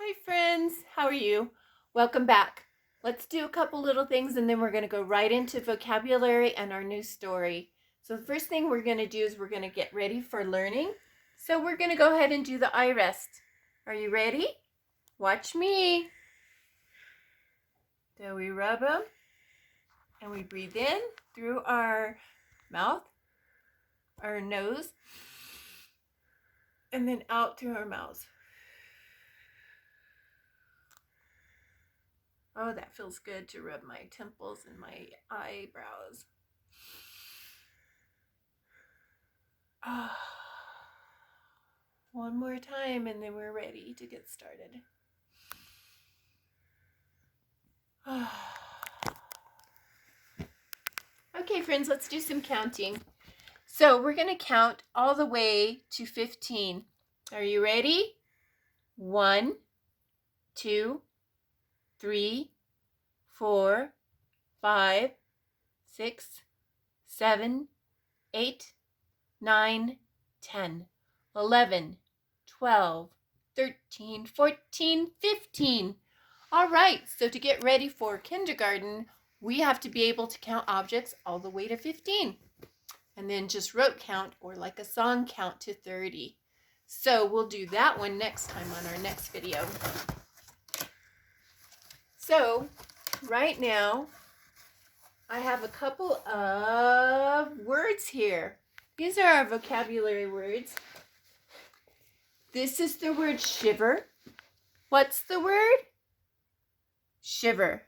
Hi friends, how are you? Welcome back. Let's do a couple little things and then we're going to go right into vocabulary and our new story. So the first thing we're going to do is we're going to get ready for learning. So we're going to go ahead and do the eye rest. Are you ready? Watch me. So we rub them and we breathe in through our mouth, our nose, and then out through our mouths. Oh, that feels good to rub my temples and my eyebrows. One more time and then we're ready to get started. Okay, friends, let's do some counting. So we're going to count all the way to 15. Are you ready? 1, 2, 3, 4, 5, 6, 7, 8, 9, 10, 11, 12, 13, 14, 15. All right, so to get ready for kindergarten, we have to be able to count objects all the way to 15. And then just rote count, or like a song, count to 30. So we'll do that one next time on our next video. So right now, I have a couple of words here. These are our vocabulary words. This is the word shiver. What's the word? Shiver.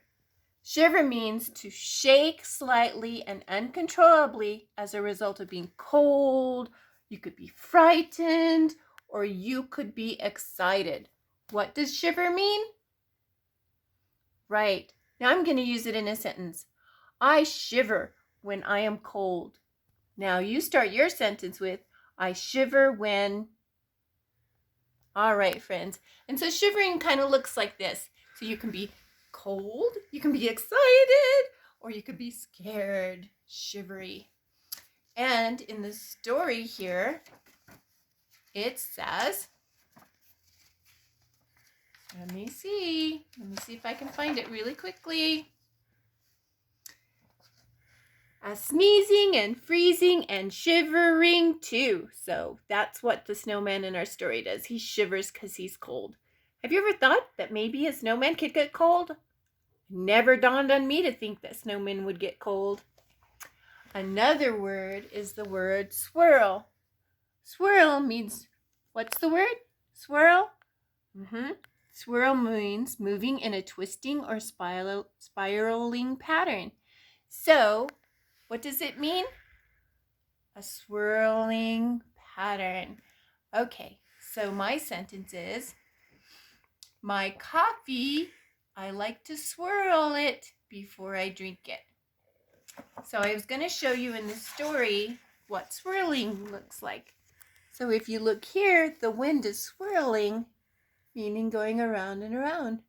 Shiver means to shake slightly and uncontrollably as a result of being cold. You could be frightened or you could be excited. What does shiver mean? Right. Now I'm going to use it in a sentence. I shiver when I am cold. Now you start your sentence with, I shiver when. All right, friends. And so shivering kind of looks like this. So you can be cold, you can be excited, or you could be scared, shivery. And in the story here, it says, let me see if I can find it really quickly. Sneezing and freezing and shivering too. So that's what the snowman in our story does. He shivers because he's cold. Have you ever thought that maybe a snowman could get cold? Never dawned on me to think that snowmen would get cold. Another word is the word swirl. Swirl means, what's the word? Swirl? Swirl means moving in a twisting or spiraling pattern. So, what does it mean? A swirling pattern. Okay, so my sentence is, my coffee, I like to swirl it before I drink it. So I was going to show you in the story what swirling looks like. So if you look here, the wind is swirling, meaning going around and around.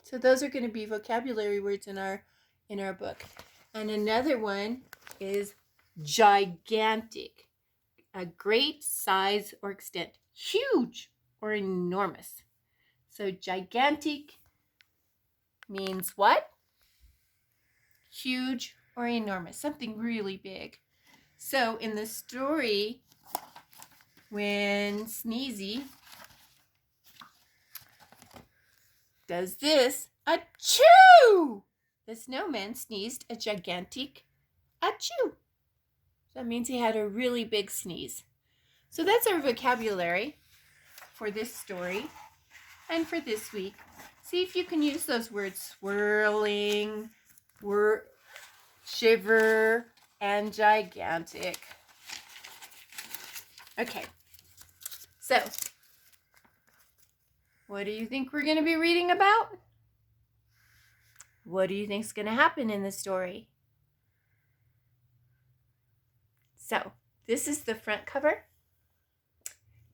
So those are going to be vocabulary words in our book. And another one is gigantic, a great size or extent, huge or enormous. So gigantic means what? Huge or enormous, something really big. So in the story, when Sneezy does this, achoo! The snowman sneezed a gigantic achoo. That means he had a really big sneeze. So that's our vocabulary for this story and for this week. See if you can use those words swirling, shiver, and gigantic. Okay, so what do you think we're going to be reading about? What do you think is going to happen in the story? So, this is the front cover.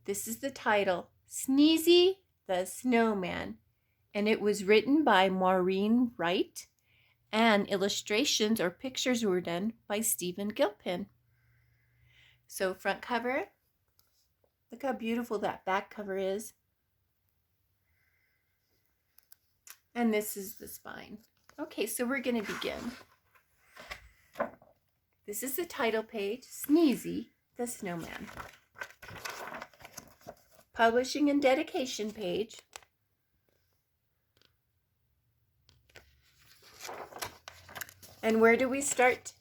This is the title, Sneezy the Snowman, and it was written by Maureen Wright, and illustrations or pictures were done by Stephen Gilpin. So, front cover, look how beautiful that back cover is. And this is the spine. Okay, so we're going to begin. This is the title page, Sneezy the Snowman. Publishing and dedication page. And where do we start?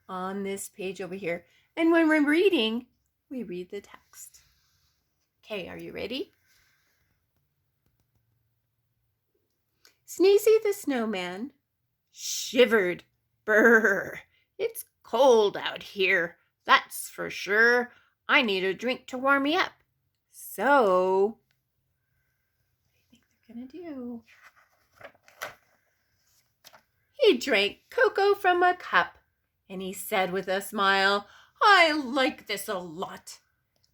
On this page over here. And when we're reading, we read the text. Okay, are you ready? Sneezy the Snowman shivered. Brr! It's cold out here, that's for sure. I need a drink to warm me up. So, what do you think they're gonna do? He drank cocoa from a cup, and he said with a smile, I like this a lot.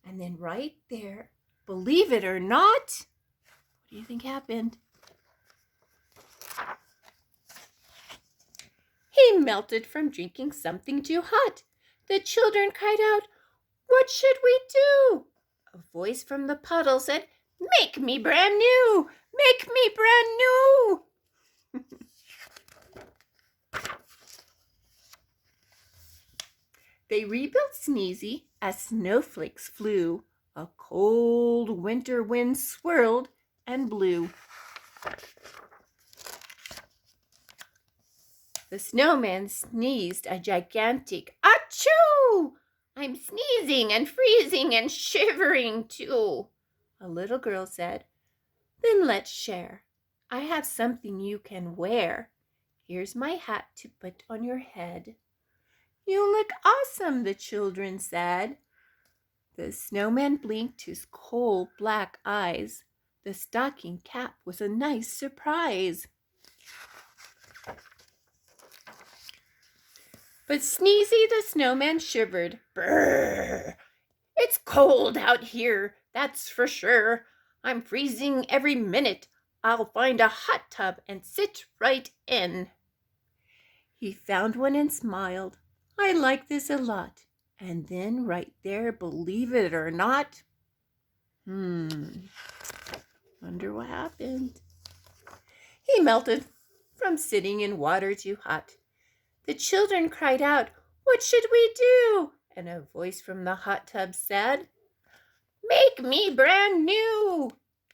And then right there, believe it or not, what do you think happened? He melted from drinking something too hot. The children cried out, what should we do? A voice from the puddle said, make me brand new! Make me brand new! They rebuilt Sneezy as snowflakes flew. A cold winter wind swirled and blew. The snowman sneezed a gigantic achoo! I'm sneezing and freezing and shivering too. A little girl said, then let's share. I have something you can wear. Here's my hat to put on your head. You look awesome, the children said. The snowman blinked his coal black eyes. The stocking cap was a nice surprise. But Sneezy the Snowman shivered. Brrr! It's cold out here, that's for sure. I'm freezing every minute. I'll find a hot tub and sit right in. He found one and smiled. I like this a lot. And then right there, believe it or not, wonder what happened. He melted from sitting in water too hot. The children cried out, what should we do? And a voice from the hot tub said, make me brand new.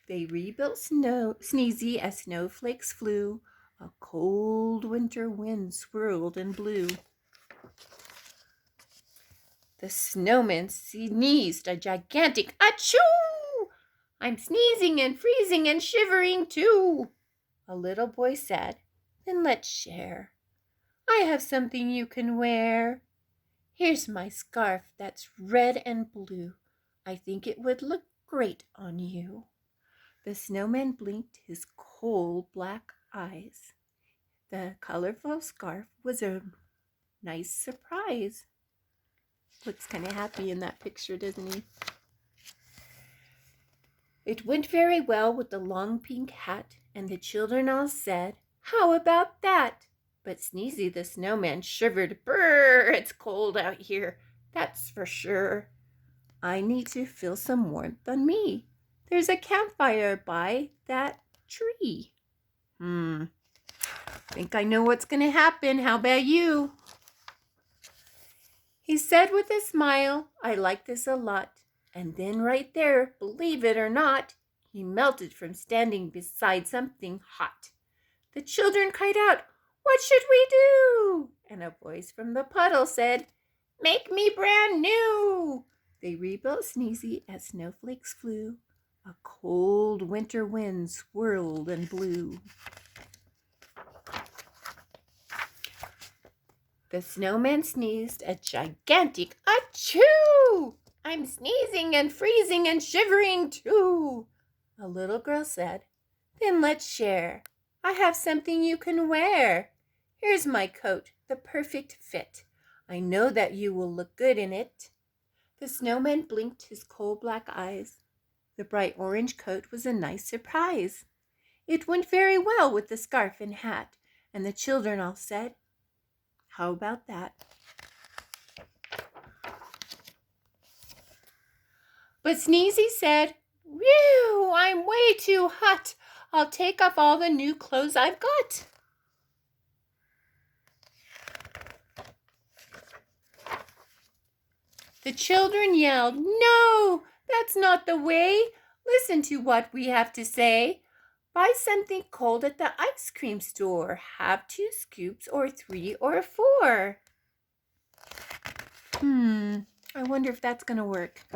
They rebuilt Sneezy as snowflakes flew. A cold winter wind swirled and blew. The snowman sneezed a gigantic achoo! I'm sneezing and freezing and shivering too. A little boy said, then let's share. I have something you can wear. Here's my scarf that's red and blue. I think it would look great on you. The snowman blinked his coal black eyes. The colorful scarf was a nice surprise. Looks kind of happy in that picture, doesn't he? It went very well with the long pink hat, and the children all said, how about that? But Sneezy the Snowman shivered. Brrr, it's cold out here, that's for sure. I need to feel some warmth on me. There's a campfire by that tree. Think I know what's going to happen. How about you? He said with a smile, I like this a lot. And then right there, believe it or not, he melted from standing beside something hot. The children cried out, what should we do? And a voice from the puddle said, make me brand new. They rebuilt Sneezy as snowflakes flew. A cold winter wind swirled and blew. The snowman sneezed a gigantic achoo! I'm sneezing and freezing and shivering too. A little girl said, then let's share. I have something you can wear. Here's my coat, the perfect fit. I know that you will look good in it. The snowman blinked his coal black eyes. The bright orange coat was a nice surprise. It went very well with the scarf and hat, and the children all said, how about that? But Sneezy said, whew, I'm way too hot. I'll take off all the new clothes I've got. The children yelled, "No, that's not the way. Listen to what we have to say. Buy something cold at the ice cream store. Have 2 scoops or 3 or 4. I wonder if that's going to work.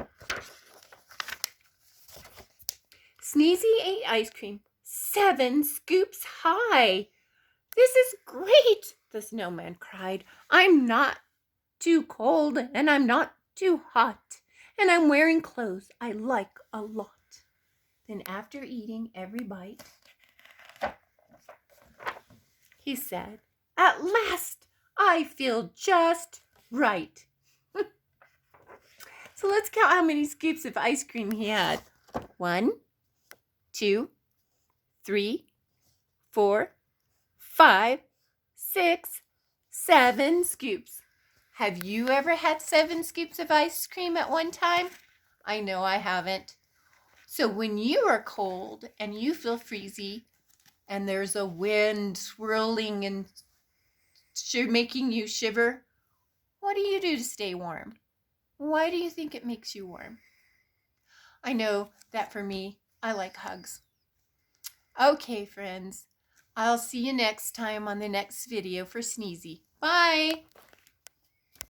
Sneezy ate ice cream 7 scoops high. This is great, the snowman cried. I'm not too cold and I'm not too hot, and I'm wearing clothes I like a lot. Then after eating every bite, he said, "At last, I feel just right." So let's count how many scoops of ice cream he had. 1, 2, 3, 4, 5, 6, 7 scoops. Have you ever had 7 scoops of ice cream at one time? I know I haven't. So when you are cold and you feel freezy and there's a wind swirling and making you shiver, what do you do to stay warm? Why do you think it makes you warm? I know that for me, I like hugs. Okay, friends. I'll see you next time on the next video for Sneezy. Bye!